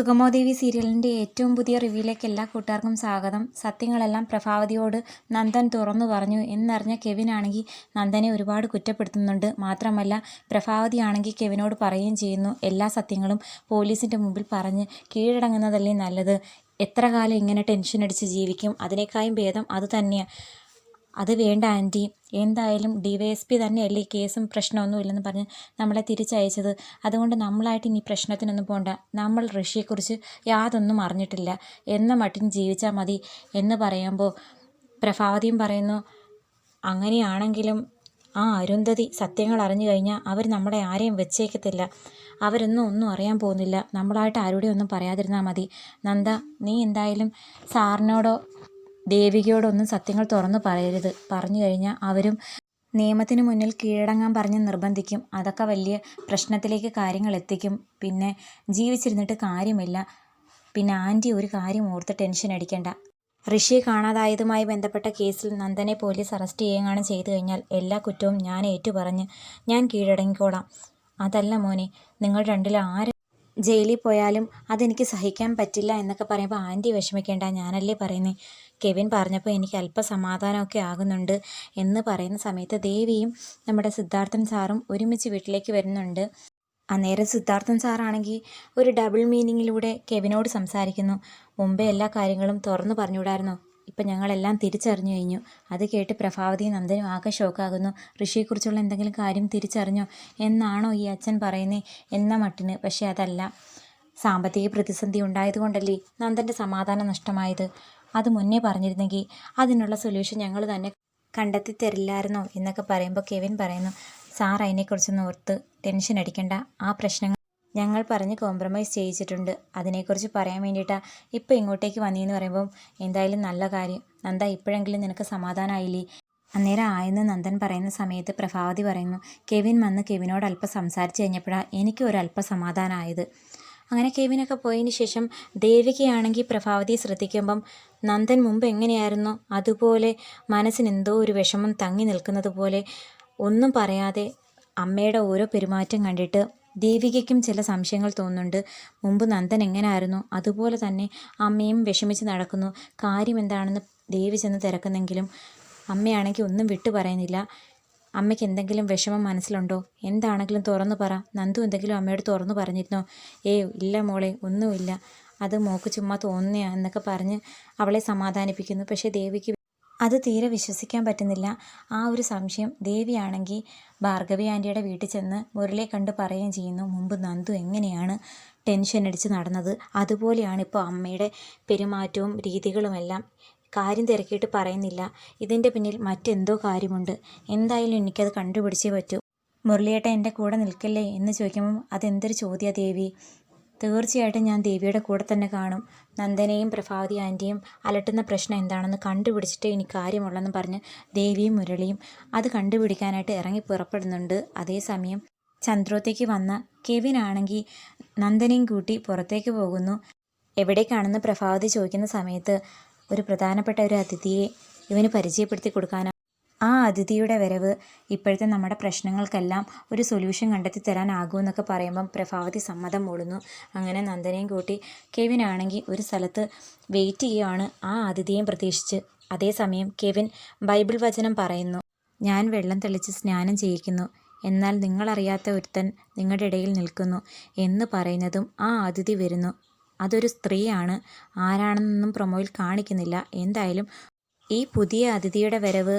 സുഗമോദേവി സീരിയലിൻ്റെ ഏറ്റവും പുതിയ റിവ്യൂയിലേക്ക് എല്ലാ കൂട്ടുകാർക്കും സ്വാഗതം. സത്യങ്ങളെല്ലാം പ്രഭാവതിയോട് നന്ദൻ തുറന്നു പറഞ്ഞു എന്നറിഞ്ഞ കെവിനാണെങ്കിൽ നന്ദനെ ഒരുപാട് കുറ്റപ്പെടുത്തുന്നുണ്ട്. മാത്രമല്ല പ്രഭാവതിയാണെങ്കിൽ കെവിനോട് പറയുകയും ചെയ്യുന്നു, എല്ലാ സത്യങ്ങളും പോലീസിൻ്റെ മുമ്പിൽ പറഞ്ഞ് കീഴടങ്ങുന്നതല്ലേ നല്ലത്. എത്ര കാലം ഇങ്ങനെ ടെൻഷൻ അടിച്ച് ജീവിക്കും? അതിനേക്കാളും ഭേദം അത് തന്നെയാണ്. അത് വേണ്ട ആൻറ്റി, എന്തായാലും DYSP തന്നെയല്ലേ കേസും പ്രശ്നമൊന്നുമില്ലെന്ന് പറഞ്ഞ് നമ്മളെ തിരിച്ചയച്ചത്. അതുകൊണ്ട് നമ്മളായിട്ട് ഇനി പ്രശ്നത്തിനൊന്നും പോകണ്ട. നമ്മൾ ഋഷിയെക്കുറിച്ച് യാതൊന്നും അറിഞ്ഞിട്ടില്ല എന്ന മട്ടിന് ജീവിച്ചാൽ മതി എന്ന് പറയുമ്പോൾ പ്രഭാവതിയും പറയുന്നു, അങ്ങനെയാണെങ്കിലും ആ അരുന്ധതി സത്യങ്ങൾ അറിഞ്ഞു കഴിഞ്ഞാൽ അവർ നമ്മളെ ആരെയും വെച്ചേക്കത്തില്ല. ഒന്നും അറിയാൻ പോകുന്നില്ല. നമ്മളായിട്ട് ആരുടെയും ഒന്നും പറയാതിരുന്നാൽ മതി. നന്ദ, നീ എന്തായാലും സാറിനോടോ ദേവികയോടൊന്നും സത്യങ്ങൾ തുറന്നു പറയരുത്. പറഞ്ഞു കഴിഞ്ഞാൽ അവരും നിയമത്തിന് മുന്നിൽ കീഴടങ്ങാൻ പറഞ്ഞ് നിർബന്ധിക്കും. അതൊക്കെ വലിയ പ്രശ്നത്തിലേക്ക് കാര്യങ്ങൾ എത്തിക്കും. പിന്നെ ജീവിച്ചിരുന്നിട്ട് കാര്യമില്ല. പിന്നെ ആൻറ്റി ഒരു കാര്യം ഓർത്ത് ടെൻഷൻ അടിക്കേണ്ട. ഋഷിയെ കാണാതായതുമായി ബന്ധപ്പെട്ട കേസിൽ നന്ദനെ പോലീസ് അറസ്റ്റ് ചെയ്യുകയാണ് ചെയ്തു കഴിഞ്ഞാൽ എല്ലാ കുറ്റവും ഞാൻ ഏറ്റുപറഞ്ഞ് ഞാൻ കീഴടങ്ങിക്കോളാം. അതല്ല മോനെ, നിങ്ങൾ രണ്ടിലും ആര് ജയിലിൽ പോയാലും അതെനിക്ക് സഹിക്കാൻ പറ്റില്ല എന്നൊക്കെ പറയുമ്പോൾ ആൻറ്റി വിഷമിക്കേണ്ട, ഞാനല്ലേ പറയുന്നേ. കെവിൻ പറഞ്ഞപ്പോൾ എനിക്ക് അല്പ സമാധാനമൊക്കെ ആകുന്നുണ്ട് എന്ന് പറയുന്ന സമയത്ത് ദേവിയും നമ്മുടെ സിദ്ധാർത്ഥൻ സാറും ഒരുമിച്ച് വീട്ടിലേക്ക് വരുന്നുണ്ട്. അന്നേരം സിദ്ധാർത്ഥൻ സാറാണെങ്കിൽ ഒരു ഡബിൾ മീനിങ്ങിലൂടെ കെവിനോട് സംസാരിക്കുന്നു. മുമ്പേ എല്ലാ കാര്യങ്ങളും തുറന്നു പറഞ്ഞുകൂടായിരുന്നോ? ഇപ്പം ഞങ്ങളെല്ലാം തിരിച്ചറിഞ്ഞു കഴിഞ്ഞു. അത് കേട്ട് പ്രഭാവതിയും നന്ദനും ആകെ ഷോക്കാകുന്നു. ഋഷിയെക്കുറിച്ചുള്ള എന്തെങ്കിലും കാര്യം തിരിച്ചറിഞ്ഞോ എന്നാണോ ഈ അച്ഛൻ പറയുന്നേ എന്ന മട്ടിന്. പക്ഷേ അതല്ല, സാമ്പത്തിക പ്രതിസന്ധി ഉണ്ടായതുകൊണ്ടല്ലേ നന്ദൻ്റെ സമാധാനം നഷ്ടമായത്. അത് മുന്നേ പറഞ്ഞിരുന്നെങ്കിൽ അതിനുള്ള സൊല്യൂഷൻ ഞങ്ങൾ തന്നെ കണ്ടെത്തി തരില്ലായിരുന്നോ എന്നൊക്കെ പറയുമ്പോൾ കെവിൻ പറയുന്നു, സാർ അതിനെക്കുറിച്ചൊന്നും ഓർത്ത് ടെൻഷൻ അടിക്കേണ്ട. ആ പ്രശ്നങ്ങൾ ഞങ്ങൾ പറഞ്ഞ് കോംപ്രമൈസ് ചെയ്യിച്ചിട്ടുണ്ട്. അതിനെക്കുറിച്ച് പറയാൻ വേണ്ടിയിട്ടാണ് ഇപ്പോൾ ഇങ്ങോട്ടേക്ക് വന്നതെന്ന് പറയുമ്പം എന്തായാലും നല്ല കാര്യം. നന്ദ, ഇപ്പോഴെങ്കിലും നിനക്ക് സമാധാനമായില്ലേ? അന്നേരം ആയെന്ന് നന്ദൻ പറയുന്ന സമയത്ത് പ്രഭാവതി പറയുന്നു, കെവിൻ വന്ന് കെവിനോട് അല്പം സംസാരിച്ച് കഴിഞ്ഞപ്പോഴാണ് എനിക്ക് ഒരല്പം സമാധാനമായത്. അങ്ങനെ കെവിനൊക്കെ പോയതിന് ശേഷം ദേവികയാണെങ്കിൽ പ്രഭാവതിയെ ശ്രദ്ധിക്കുമ്പം നന്ദൻ മുമ്പ് എങ്ങനെയായിരുന്നോ അതുപോലെ മനസ്സിനെന്തോ ഒരു വിഷമം തങ്ങി നിൽക്കുന്നത് പോലെ ഒന്നും പറയാതെ അമ്മയുടെ ഓരോ പെരുമാറ്റം കണ്ടിട്ട് ദേവികയ്ക്കും ചില സംശയങ്ങൾ തോന്നുന്നുണ്ട്. മുമ്പ് നന്ദൻ എങ്ങനെയായിരുന്നു അതുപോലെ തന്നെ അമ്മയും വിഷമിച്ച് നടക്കുന്നു. കാര്യം എന്താണെന്ന് ദേവി ചെന്ന് തിരക്കുന്നെങ്കിലും അമ്മയാണെങ്കിൽ ഒന്നും വിട്ടു പറയുന്നില്ല. അമ്മയ്ക്ക് എന്തെങ്കിലും വിഷമം മനസ്സിലുണ്ടോ? എന്താണെങ്കിലും തുറന്നു പറ. നന്ദു എന്തെങ്കിലും അമ്മയോട് തുറന്നു പറഞ്ഞിരുന്നോ? ഇല്ല മോളെ, ഒന്നുമില്ല, അത് മോക്ക് ചുമ്മാ തോന്നുകയാണ് എന്നൊക്കെ പറഞ്ഞ് അവളെ സമാധാനിപ്പിക്കുന്നു. പക്ഷേ ദേവിക്ക് അത് തീരെ വിശ്വസിക്കാൻ പറ്റുന്നില്ല. ആ ഒരു സംശയം ദേവിയാണെങ്കിൽ ഭാർഗവി ആൻറ്റിയുടെ വീട്ടിൽ ചെന്ന് മുരളിയെ കണ്ട് പറയുകയും ചെയ്യുന്നു, മുമ്പ് നന്ദു എങ്ങനെയാണ് ടെൻഷൻ അടിച്ച് നടന്നത് അതുപോലെയാണ് ഇപ്പോൾ അമ്മയുടെ പെരുമാറ്റവും രീതികളുമെല്ലാം. കാര്യം തിരക്കിയിട്ട് പറയുന്നില്ല. ഇതിൻ്റെ പിന്നിൽ മറ്റെന്തോ കാര്യമുണ്ട്. എന്തായാലും എനിക്കത് കണ്ടുപിടിച്ചേ പറ്റൂ. മുരളിയേട്ടൻ എൻ്റെ കൂടെ നിൽക്കില്ലേ എന്ന് ചോദിക്കുമ്പം അതെന്തൊരു ചോദ്യമാണ് ദേവി? തീർച്ചയായിട്ടും ഞാൻ ദേവിയുടെ കൂടെ തന്നെ കാണും. നന്ദനെയും പ്രഭാവതി ആൻറ്റിയും അലട്ടുന്ന പ്രശ്നം എന്താണെന്ന് കണ്ടുപിടിച്ചിട്ടേ എനിക്ക് കാര്യമുള്ളെന്ന് പറഞ്ഞ് ദേവിയും മുരളിയും അത് കണ്ടുപിടിക്കാനായിട്ട് ഇറങ്ങി പുറപ്പെടുന്നുണ്ട്. അതേസമയം ചന്ദ്രോത്തേക്ക് വന്ന കെവിനാണെങ്കിൽ നന്ദനെയും കൂട്ടി പുറത്തേക്ക് പോകുന്നു. എവിടേക്കാണെന്ന് പ്രഭാവതി ചോദിക്കുന്ന സമയത്ത് ഒരു പ്രധാനപ്പെട്ട ഒരു അതിഥിയെ ഇവന് പരിചയപ്പെടുത്തി കൊടുക്കാനാണ്. ആ അതിഥിയുടെ വരവ് ഇപ്പോഴത്തെ നമ്മുടെ പ്രശ്നങ്ങൾക്കെല്ലാം ഒരു സൊല്യൂഷൻ കണ്ടെത്തി തരാനാകുമെന്നൊക്കെ പറയുമ്പം പ്രഭാവതി സമ്മതം മൂളുന്നു. അങ്ങനെ നന്ദനെയും കൂട്ടി കെവിനാണെങ്കിൽ ഒരു സ്ഥലത്ത് വെയിറ്റ് ചെയ്യുകയാണ് ആ അതിഥിയെയും പ്രതീക്ഷിച്ച്. അതേസമയം കെവിൻ ബൈബിൾ വചനം പറയുന്നു, ഞാൻ വെള്ളം തെളിച്ച് സ്നാനം ചെയ്യിക്കുന്നു, എന്നാൽ നിങ്ങളറിയാത്ത ഒരുത്തൻ നിങ്ങളുടെ ഇടയിൽ നിൽക്കുന്നു എന്ന് പറയുന്നതും ആ അതിഥി വരുന്നു. അതൊരു സ്ത്രീയാണ്. ആരാണെന്നൊന്നും പ്രൊമോയിൽ കാണിക്കുന്നില്ല. എന്തായാലും ഈ പുതിയ അതിഥിയുടെ വരവ്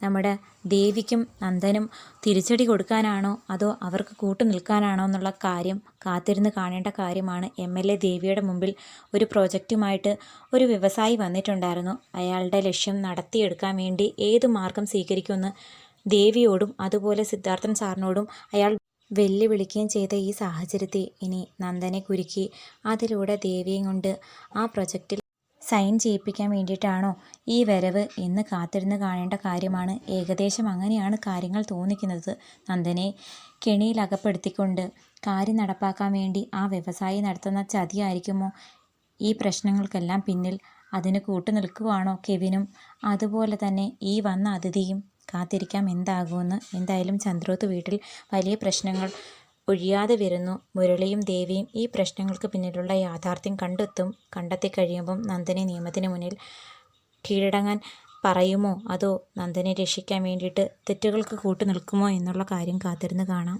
നമ്മുടെ ദേവിക്കും നന്ദനും തിരിച്ചടി കൊടുക്കാനാണോ അതോ അവർക്ക് കൂട്ടു നിൽക്കാനാണോ എന്നുള്ള കാര്യം കാത്തിരുന്ന് കാണേണ്ട കാര്യമാണ്. MLA ദേവിയുടെ മുമ്പിൽ ഒരു പ്രോജക്റ്റുമായിട്ട് ഒരു വ്യവസായി വന്നിട്ടുണ്ടായിരുന്നു. അയാളുടെ ലക്ഷ്യം നടത്തിയെടുക്കാൻ വേണ്ടി ഏത് മാർഗം സ്വീകരിക്കുമെന്ന് ദേവിയോടും അതുപോലെ സിദ്ധാർത്ഥൻ സാറിനോടും അയാൾ വെല്ലുവിളിക്കുകയും ചെയ്ത ഈ സാഹചര്യത്തിൽ ഇനി നന്ദനെ കുരുക്കി അതിലൂടെ ദേവിയും കൊണ്ട് ആ പ്രൊജക്റ്റിൽ സൈൻ ചെയ്യിപ്പിക്കാൻ വേണ്ടിയിട്ടാണോ ഈ വരവ് എന്ന് കാത്തിരുന്ന് കാണേണ്ട കാര്യമാണ്. ഏകദേശം അങ്ങനെയാണ് കാര്യങ്ങൾ തോന്നിക്കുന്നത്. നന്ദനെ കെണിയിൽ അകപ്പെടുത്തിക്കൊണ്ട് കാര്യം നടപ്പാക്കാൻ വേണ്ടി ആ വ്യവസായി നടത്തുന്ന ചതിയായിരിക്കുമോ ഈ പ്രശ്നങ്ങൾക്കെല്ലാം പിന്നിൽ? അതിന് കൂട്ടു നിൽക്കുവാണോ കെവിനും? അതുപോലെ തന്നെ ഈ വന്ന അതിഥിയും? കാത്തിരിക്കാം എന്താകുമെന്ന്. എന്തായാലും ചന്ദ്രോത്ത് വീട്ടിൽ വലിയ പ്രശ്നങ്ങൾ ഒഴിയാതെ വരുന്നു. മുരളിയും ദേവിയും ഈ പ്രശ്നങ്ങൾക്ക് പിന്നിലുള്ള യാഥാർത്ഥ്യം കണ്ടെത്തി കഴിയുമ്പം നന്ദനെ നിയമത്തിന് മുന്നിൽ കീഴടങ്ങാൻ പറയുമോ അതോ നന്ദനെ രക്ഷിക്കാൻ വേണ്ടിയിട്ട് തെറ്റുകൾക്ക് കൂട്ടു നിൽക്കുമോ എന്നുള്ള കാര്യം കാത്തിരുന്ന് കാണാം.